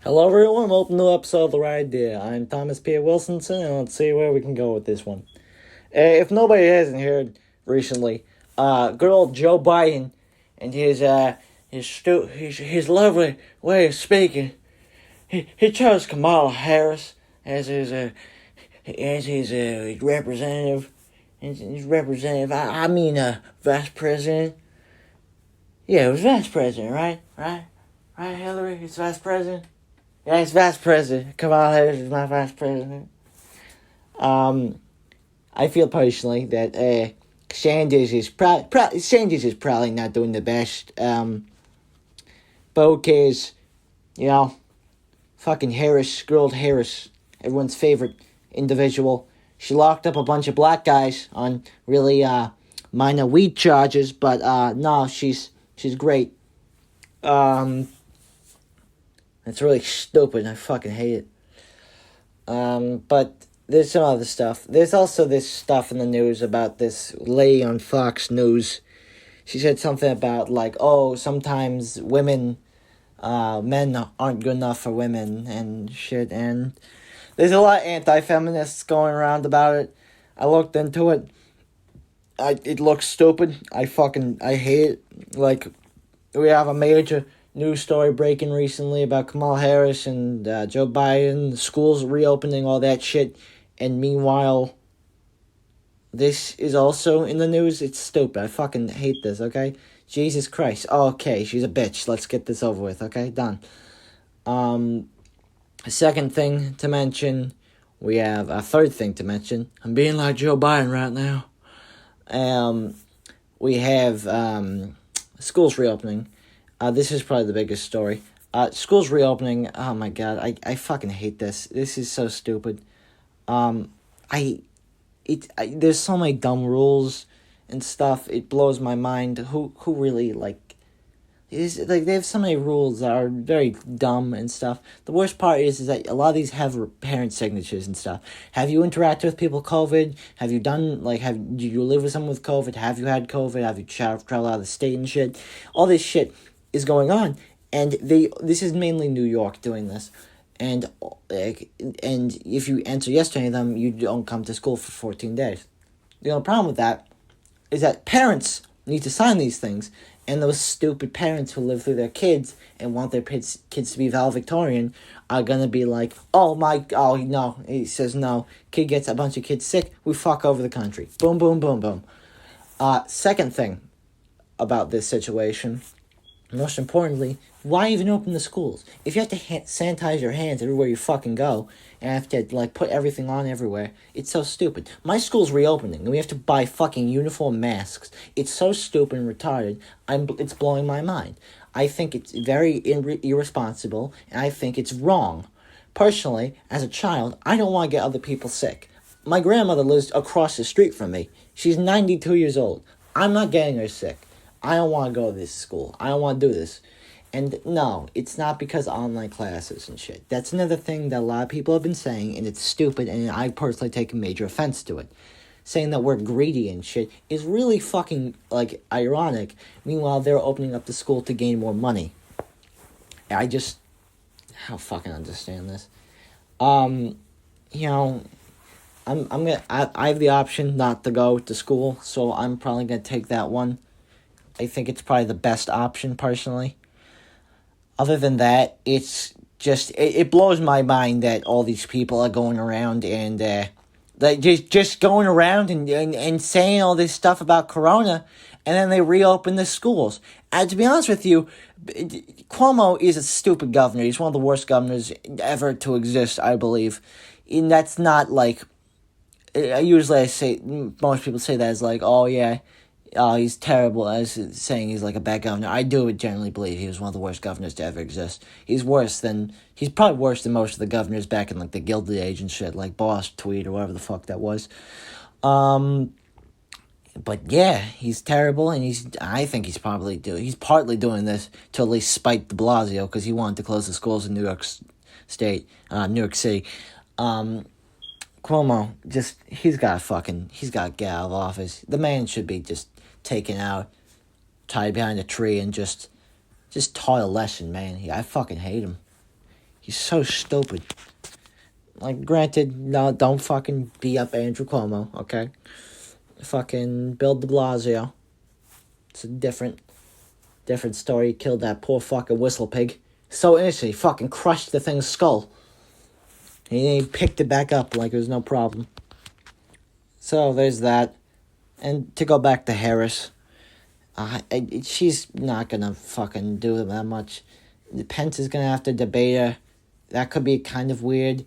Hello everyone, welcome to an episode of The Right Idea. I'm Thomas P. Wilsonson, and let's see where we can go with this one. If nobody hasn't heard recently, good old Joe Biden and his lovely way of speaking, he chose Kamala Harris as his representative. Vice president. Yeah, it was vice president, right? Right, Hillary? It's vice president? Yeah, it's vice president. Kamala Harris is my vice president. I feel personally that Sanders is probably not doing the best. But who cares? You know, fucking Harris, girl Harris, everyone's favorite individual. She locked up a bunch of black guys on really minor weed charges, but no, she's great. It's really stupid. I fucking hate it. But there's some other stuff. There's also this stuff in the news about this lady on Fox News. She said something about, like, oh, sometimes men aren't good enough for women and shit. And there's a lot of anti-feminists going around about it. I looked into it. It looks stupid. I hate it. Like, we have a major news story breaking recently about Kamala Harris and Joe Biden, schools reopening, all that shit. And meanwhile, this is also in the news. It's stupid. I fucking hate this, okay? Jesus Christ. Okay, she's a bitch. Let's get this over with, okay? Done. Second thing to mention, we have a third thing to mention. I'm being like Joe Biden right now. We have schools reopening. This is probably the biggest story. Schools reopening. Oh my god, I fucking hate this. This is so stupid. There's so many dumb rules and stuff. It blows my mind. Who really they have so many rules that are very dumb and stuff. The worst part is that a lot of these have parent signatures and stuff. Have you interacted with people with COVID? Have you done, do you live with someone with COVID? Have you had COVID? Have you traveled out of the state and shit? All this shit is going on, and this is mainly New York doing this, and if you answer yes to any of them, you don't come to school for 14 days. The only problem with that is that parents need to sign these things, and those stupid parents who live through their kids and want their kids to be valedictorian are gonna be like, oh no, he says no, kid gets a bunch of kids sick, we fuck over the country. Boom, boom, boom, boom. Second thing about this situation, most importantly, why even open the schools? If you have to sanitize your hands everywhere you fucking go, and have to, put everything on everywhere, it's so stupid. My school's reopening, and we have to buy fucking uniform masks. It's so stupid and retarded, it's blowing my mind. I think it's very irresponsible, and I think it's wrong. Personally, as a child, I don't want to get other people sick. My grandmother lives across the street from me. She's 92 years old. I'm not getting her sick. I don't want to go to this school. I don't want to do this. And no, it's not because of online classes and shit. That's another thing that a lot of people have been saying, and it's stupid, and I personally take a major offense to it. Saying that we're greedy and shit is really fucking, ironic. Meanwhile, they're opening up the school to gain more money. I don't fucking understand this. I have the option not to go to school, so I'm probably gonna take that one. I think it's probably the best option, personally. Other than that, it's just, it blows my mind that all these people are going around and, just going around and saying all this stuff about Corona, and then they reopen the schools. And to be honest with you, Cuomo is a stupid governor. He's one of the worst governors ever to exist, I believe. And that's not, usually most people say that as oh yeah, he's terrible, as saying he's a bad governor. I do generally believe he was one of the worst governors to ever exist. He's probably worse than most of the governors back in the Gilded Age and shit, like Boss Tweed or whatever the fuck that was. But yeah, he's terrible, and I think he's partly doing this to at least spite de Blasio, because he wanted to close the schools in New York City. Cuomo, he's got to get out of office. The man should be just taken out, tied behind a tree, and just taught a lesson, man. I fucking hate him. He's so stupid. Like, granted, no, don't fucking beat up Andrew Cuomo, okay? Fucking Bill de Blasio. It's a different story. He killed that poor fucking whistle pig. So innocent, he fucking crushed the thing's skull. And he picked it back up like it was no problem. So, there's that. And to go back to Harris, she's not gonna fucking do that much. Pence is gonna have to debate her. That could be kind of weird.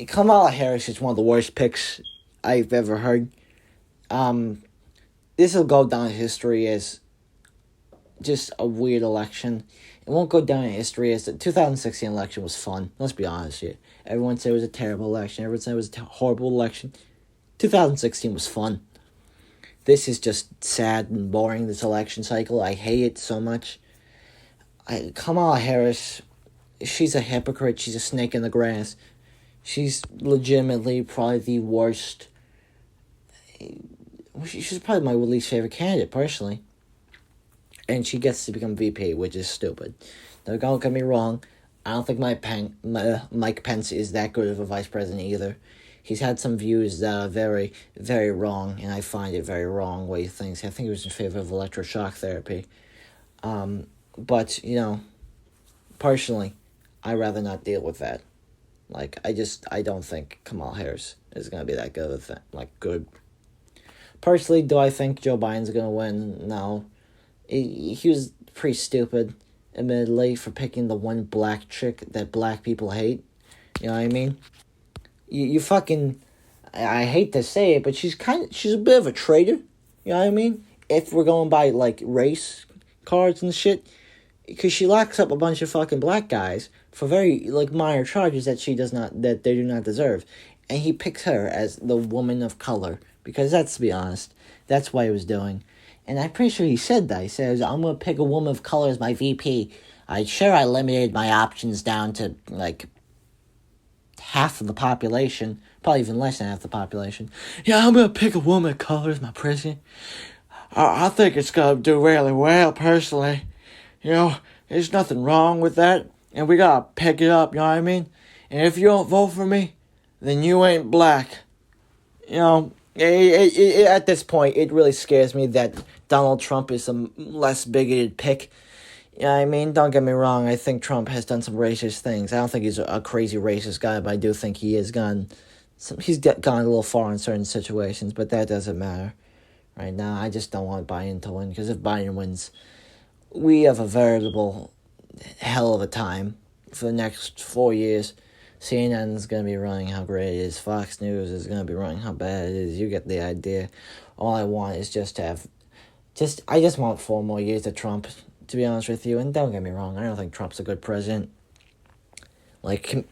Kamala Harris is one of the worst picks I've ever heard. This will go down in history as just a weird election. It won't go down in history as the 2016 election was fun. Let's be honest here. Everyone said it was a terrible election. Everyone said it was a horrible election. 2016 was fun. This is just sad and boring, this election cycle. I hate it so much. Kamala Harris, she's a hypocrite. She's a snake in the grass. She's legitimately probably the worst. She's probably my least favorite candidate, personally. And she gets to become VP, which is stupid. Now, don't get me wrong. I don't think Mike Pence is that good of a vice president either. He's had some views that are very, very wrong, and I find it very wrong what he thinks. I think he was in favor of electroshock therapy. But, personally, I'd rather not deal with that. Like, I don't think Kamala Harris is going to be that good of a thing. Like, good. Personally, do I think Joe Biden's going to win? No. He was pretty stupid, admittedly, for picking the one black chick that black people hate. You know what I mean? You fucking... I hate to say it, but she's a bit of a traitor. You know what I mean? If we're going by, like, race cards and shit. Because she locks up a bunch of fucking black guys for very, like, minor charges that that they do not deserve. And he picks her as the woman of color. Because to be honest, that's what he was doing. And I'm pretty sure he said that. He says, I'm going to pick a woman of color as my VP. I limited my options down to, like, half of the population. Probably even less than half the population. Yeah, I'm going to pick a woman of color as my president. I think it's going to do really well, personally. There's nothing wrong with that. And we got to pick it up, you know what I mean? And if you don't vote for me, then you ain't black. At this point, it really scares me that Donald Trump is a less bigoted pick. You know what I mean? Don't get me wrong. I think Trump has done some racist things. I don't think he's a crazy racist guy, but I do think he's gone a little far in certain situations, but that doesn't matter. Right now, I just don't want Biden to win, because if Biden wins, we have a veritable hell of a time for the next 4 years. CNN's going to be running how great it is. Fox News is going to be running how bad it is. You get the idea. All I want is I just want 4 more years of Trump, to be honest with you. And don't get me wrong, I don't think Trump's a good president. Actually,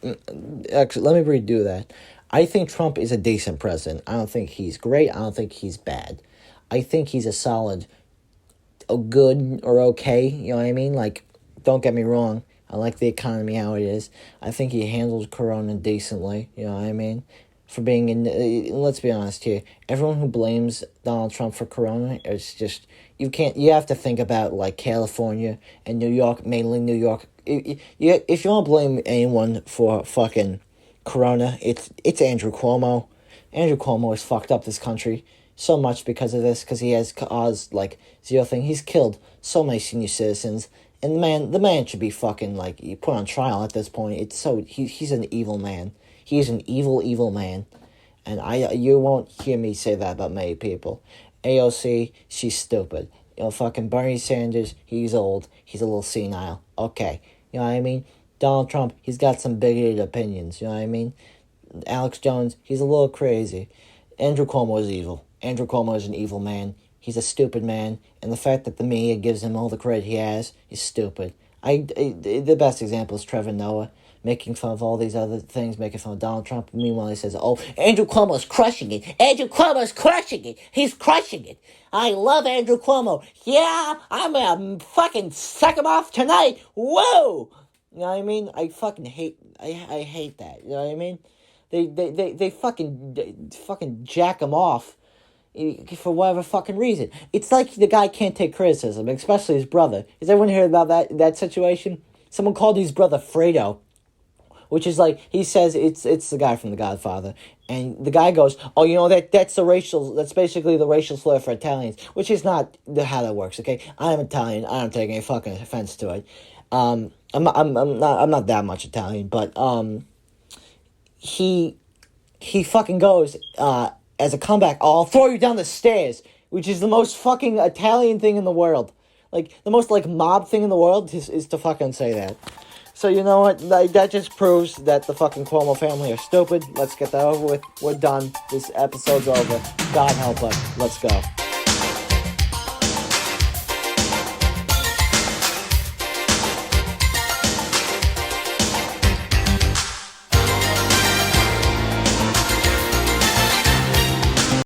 let me redo that. I think Trump is a decent president. I don't think he's great. I don't think he's bad. I think he's a solid, good or okay, you know what I mean? Like, don't get me wrong. I like the economy how it is. I think he handled Corona decently, you know what I mean? For being let's be honest here. Everyone who blames Donald Trump for Corona, it's just, you have to think about, like, California and New York, mainly New York. If you want to blame anyone for fucking Corona, it's Andrew Cuomo. Andrew Cuomo has fucked up this country so much because of this, because he has caused, like, zero thing. He's killed so many senior citizens. And the man should be fucking, like, put on trial at this point. He's an evil man. He's an evil, evil man. And you won't hear me say that about many people. AOC, she's stupid. Fucking Bernie Sanders, he's old. He's a little senile. Okay. You know what I mean? Donald Trump, he's got some bigoted opinions. You know what I mean? Alex Jones, he's a little crazy. Andrew Cuomo is evil. Andrew Cuomo is an evil man. He's a stupid man, and the fact that the media gives him all the credit he has is stupid. The best example is Trevor Noah, making fun of all these other things, making fun of Donald Trump. Meanwhile, he says, oh, Andrew Cuomo's crushing it. Andrew Cuomo's crushing it. He's crushing it. I love Andrew Cuomo. Yeah, I'm going to fucking suck him off tonight. Whoa! You know what I mean? I fucking hate, I hate that. You know what I mean? They fucking jack him off for whatever fucking reason. It's like the guy can't take criticism, especially his brother. Has everyone heard about that situation? Someone called his brother Fredo. which is like, he says it's the guy from The Godfather, and the guy goes, oh, you know, that's basically the racial slur for Italians, which is not how that works, okay? I'm Italian, I don't take any fucking offense to it. I'm not that much Italian, but, he fucking goes, as a comeback, oh, I'll throw you down the stairs, which is the most fucking Italian thing in the world. Like, the most, like, mob thing in the world is to fucking say that. So, you know what? Like, that just proves that the fucking Cuomo family are stupid. Let's get that over with. We're done. This episode's over. God help us. Let's go.